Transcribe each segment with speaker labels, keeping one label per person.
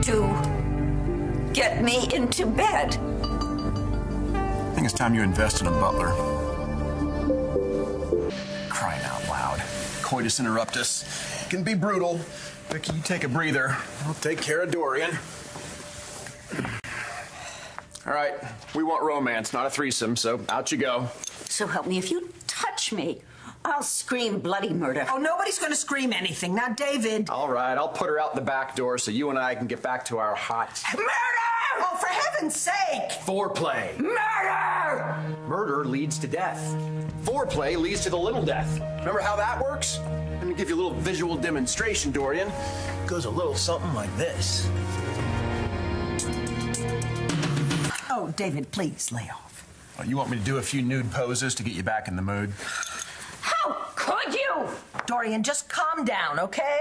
Speaker 1: to get me into bed.
Speaker 2: I think it's time you invest in a butler. Crying out loud. Coitus interruptus can be brutal. Viki, you take a breather. I'll take care of Dorian. All right, we want romance, not a threesome, so out you go.
Speaker 1: So help me, if you touch me, I'll scream bloody murder.
Speaker 3: Oh, nobody's going to scream anything. Now, David.
Speaker 2: All right, I'll put her out the back door so you and I can get back to our hot...
Speaker 3: Murder! Oh, for heaven's sake!
Speaker 2: Foreplay.
Speaker 1: Murder!
Speaker 2: Murder leads to death. Foreplay leads to the little death. Remember how that works? Let me give you a little visual demonstration, Dorian. It goes a little something like this.
Speaker 3: Oh, David, please lay off.
Speaker 2: Oh, you want me to do a few nude poses to get you back in the mood?
Speaker 1: How could you?
Speaker 3: Dorian, just calm down, okay?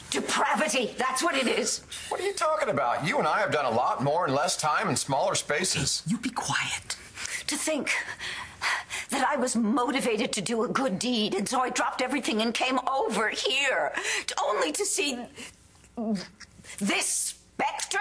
Speaker 1: Depravity, that's what it is.
Speaker 2: What are you talking about? You and I have done a lot more in less time in smaller spaces.
Speaker 3: You be quiet.
Speaker 1: To think that I was motivated to do a good deed, and so I dropped everything and came over here, only to see this specter?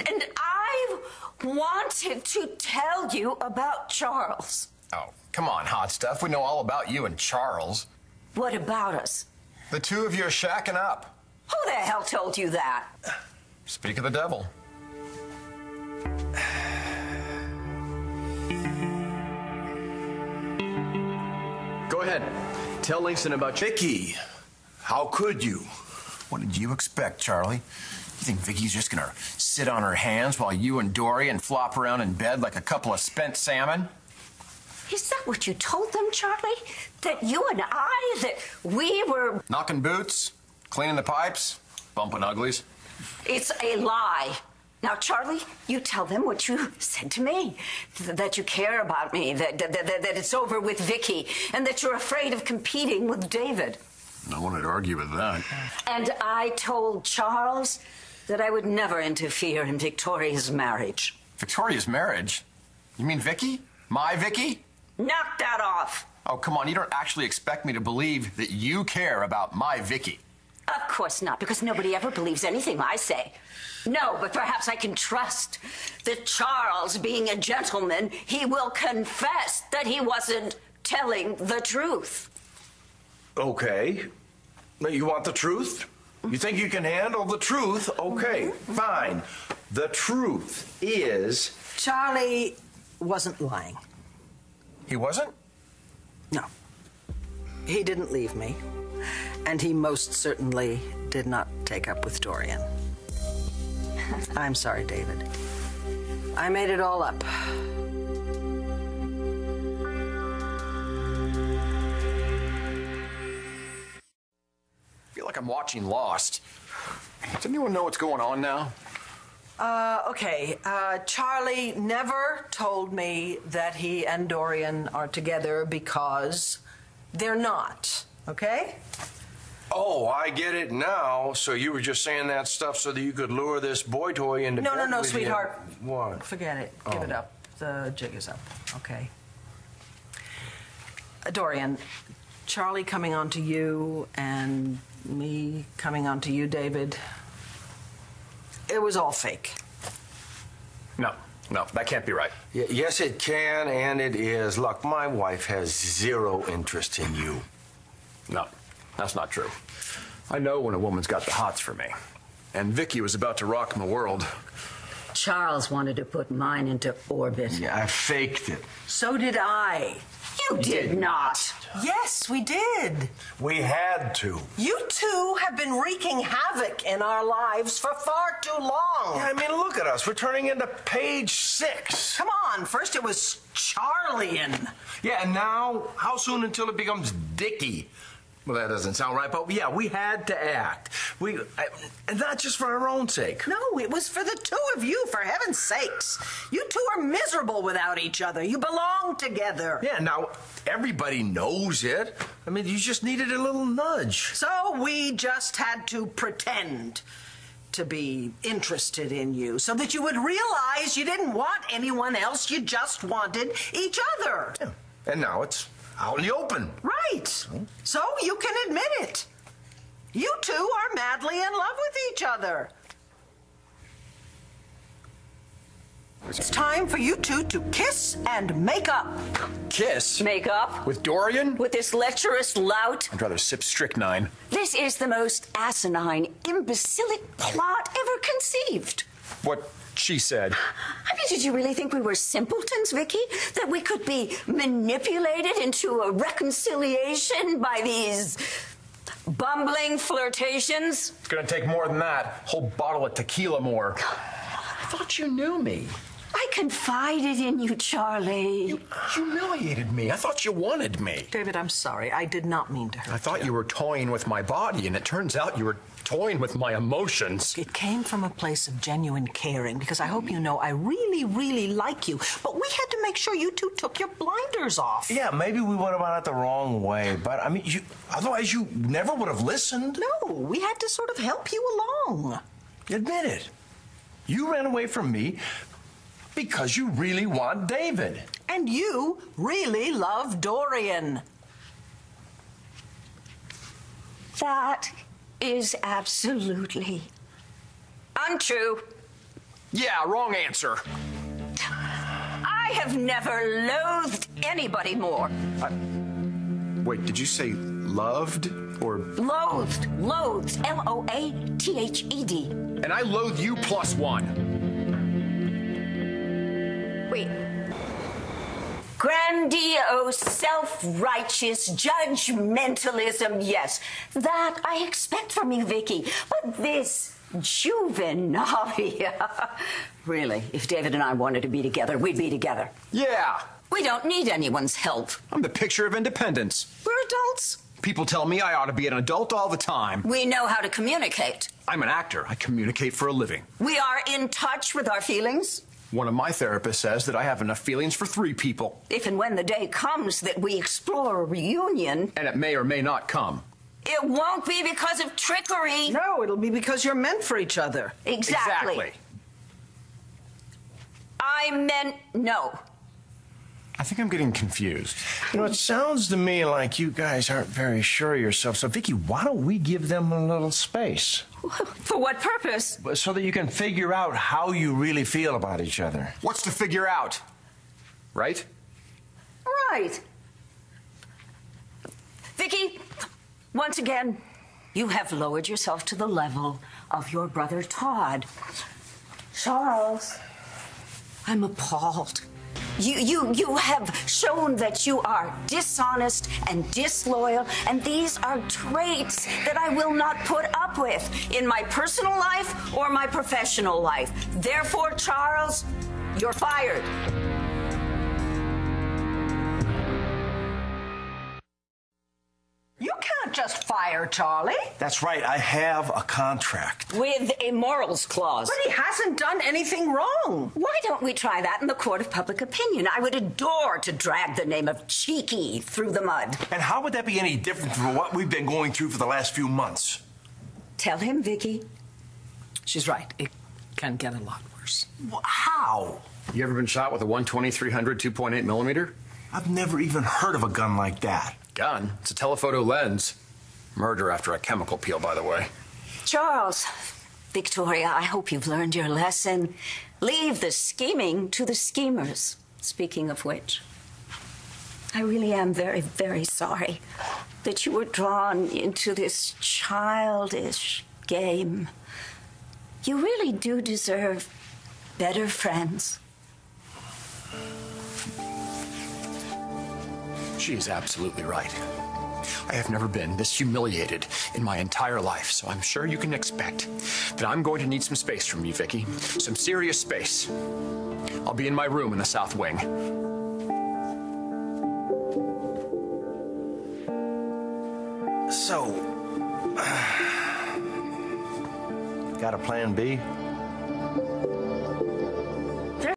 Speaker 1: And I wanted to tell you about Charles.
Speaker 2: Oh, come on, hot stuff. We know all about you and Charles.
Speaker 1: What about us?
Speaker 2: The two of you are shacking up.
Speaker 1: Who the hell told you that?
Speaker 2: Speak of the devil. Go ahead. Tell Langston about
Speaker 4: Viki, how could you?
Speaker 2: What did you expect, Charlie? You think Vicky's just gonna sit on her hands while you and Dorian flop around in bed like a couple of spent salmon?
Speaker 1: Is that what you told them, Charlie? That you and I, that we were...
Speaker 2: Knocking boots, cleaning the pipes, bumping uglies.
Speaker 1: It's a lie. Now, Charlie, you tell them what you said to me. That you care about me, that it's over with Viki, and that you're afraid of competing with David.
Speaker 2: No one would argue with that.
Speaker 1: And I told Charles that I would never interfere in Victoria's marriage.
Speaker 2: Victoria's marriage? You mean Viki? My Viki?
Speaker 1: Knock that off.
Speaker 2: Oh, come on. You don't actually expect me to believe that you care about my Viki.
Speaker 1: Of course not, because nobody ever believes anything I say. No, but perhaps I can trust that Charles, being a gentleman, he will confess that he wasn't telling the truth.
Speaker 4: Okay. You want the truth? You think you can handle the truth? Okay, fine. The truth is...
Speaker 3: Charlie wasn't lying.
Speaker 2: He wasn't?
Speaker 3: No. He didn't leave me. And he most certainly did not take up with Dorian. I'm sorry, David. I made it all up.
Speaker 2: I feel like I'm watching Lost. Does anyone know what's going on now?
Speaker 3: Okay. Charlie never told me that he and Dorian are together because they're not, okay?
Speaker 4: Oh, I get it now. So you were just saying that stuff so that you could lure this boy toy into bed
Speaker 3: No,
Speaker 4: with
Speaker 3: sweetheart.
Speaker 4: You. What?
Speaker 3: Forget it. Give it up. The jig is up, okay? Dorian, Charlie coming on to you and me coming on to you, David, it was all fake.
Speaker 2: No, that can't be right.
Speaker 4: Yes, it can, and it is. Look, my wife has zero interest in you.
Speaker 2: No, that's not true. I know when a woman's got the hots for me. And Viki was about to rock my world.
Speaker 1: Charles wanted to put mine into orbit.
Speaker 4: Yeah, I faked it.
Speaker 3: So did I.
Speaker 1: You did not.
Speaker 3: Yes, we did.
Speaker 4: We had to.
Speaker 3: You two have been wreaking havoc in our lives for far too long.
Speaker 4: Yeah, I mean, look at us. We're turning into page 6.
Speaker 3: Come on, first it was Charliean.
Speaker 4: Yeah, and now, how soon until it becomes Dickie? Well, that doesn't sound right, but yeah, we had to act. And not just for our own sake.
Speaker 3: No, it was for the two of you, for heaven's sakes. You two are miserable without each other. You belong together.
Speaker 4: Yeah, now, everybody knows it. I mean, you just needed a little nudge.
Speaker 3: So we just had to pretend to be interested in you so that you would realize you didn't want anyone else, you just wanted each other.
Speaker 4: Yeah. And now it's out in the open.
Speaker 3: Right. So you can admit it. You two are madly in love with each other. It's time for you two to kiss and make up.
Speaker 2: Kiss?
Speaker 1: Make up?
Speaker 2: With Dorian?
Speaker 1: With this lecherous lout?
Speaker 2: I'd rather sip strychnine.
Speaker 1: This is the most asinine, imbecilic plot ever conceived.
Speaker 2: What she said.
Speaker 1: I mean, did you really think we were simpletons, Viki? That we could be manipulated into a reconciliation by these bumbling flirtations?
Speaker 2: It's gonna take more than that. Whole bottle of tequila more. I thought you knew me.
Speaker 1: I confided in you, Charlie.
Speaker 2: You humiliated me. I thought you wanted me.
Speaker 3: David, I'm sorry. I did not mean to hurt you.
Speaker 2: I thought you were toying with my body, and it turns out you were toying with my emotions.
Speaker 3: It came from a place of genuine caring, because I hope you know I really, really like you. But we had to make sure you two took your blinders off.
Speaker 4: Yeah, maybe we went about it the wrong way, but I mean, otherwise you never would have listened.
Speaker 3: No, we had to sort of help you along.
Speaker 4: Admit it. You ran away from me because you really want David.
Speaker 3: And you really love Dorian.
Speaker 1: That is absolutely untrue.
Speaker 2: Yeah, wrong answer.
Speaker 1: I have never loathed anybody more.
Speaker 2: Wait, did you say loved or?
Speaker 1: Loathed. Loathed. Loathed.
Speaker 2: And I loathe you plus one.
Speaker 1: Wait. Grandiose, self-righteous judgmentalism, yes. That I expect from you, Viki. But this juvenilia... Really, if David and I wanted to be together, we'd be together.
Speaker 2: Yeah.
Speaker 1: We don't need anyone's help.
Speaker 2: I'm the picture of independence.
Speaker 1: We're adults.
Speaker 2: People tell me I ought to be an adult all the time.
Speaker 1: We know how to communicate.
Speaker 2: I'm an actor. I communicate for a living.
Speaker 1: We are in touch with our feelings.
Speaker 2: One of my therapists says that I have enough feelings for 3 people.
Speaker 1: If and when the day comes that we explore a reunion...
Speaker 2: And it may or may not come.
Speaker 1: It won't be because of trickery.
Speaker 3: No, it'll be because you're meant for each other.
Speaker 1: Exactly. I meant no.
Speaker 4: I think I'm getting confused. You know, it sounds to me like you guys aren't very sure of yourself. So, Viki, why don't we give them a little space?
Speaker 1: For what purpose?
Speaker 4: So that you can figure out how you really feel about each other.
Speaker 2: What's to figure out? Right?
Speaker 1: Right. Viki, once again, you have lowered yourself to the level of your brother Todd. Charles, I'm appalled. You have shown that you are dishonest and disloyal, and these are traits that I will not put up with in my personal life or my professional life. Therefore, Charles, you're fired.
Speaker 3: You can't just fire Charlie.
Speaker 4: That's right, I have a contract.
Speaker 1: With a morals clause.
Speaker 3: But he hasn't done anything wrong.
Speaker 1: Why don't we try that in the court of public opinion? I would adore to drag the name of Cheeky through the mud.
Speaker 4: And how would that be any different from what we've been going through for the last few months?
Speaker 1: Tell him, Viki.
Speaker 3: She's right. It can get a lot worse.
Speaker 4: How?
Speaker 2: You ever been shot with a 12300 2.8 millimeter?
Speaker 4: I've never even heard of a gun like that.
Speaker 2: Gun? It's a telephoto lens. Murder after a chemical peel, by the way.
Speaker 1: Charles, Victoria, I hope you've learned your lesson. Leave the scheming to the schemers. Speaking of which, I really am very, very sorry that you were drawn into this childish game. You really do deserve better friends.
Speaker 2: She is absolutely right. I have never been this humiliated in my entire life, so I'm sure you can expect that I'm going to need some space from you, Viki. Some serious space. I'll be in my room in the South Wing.
Speaker 4: So, got a plan B?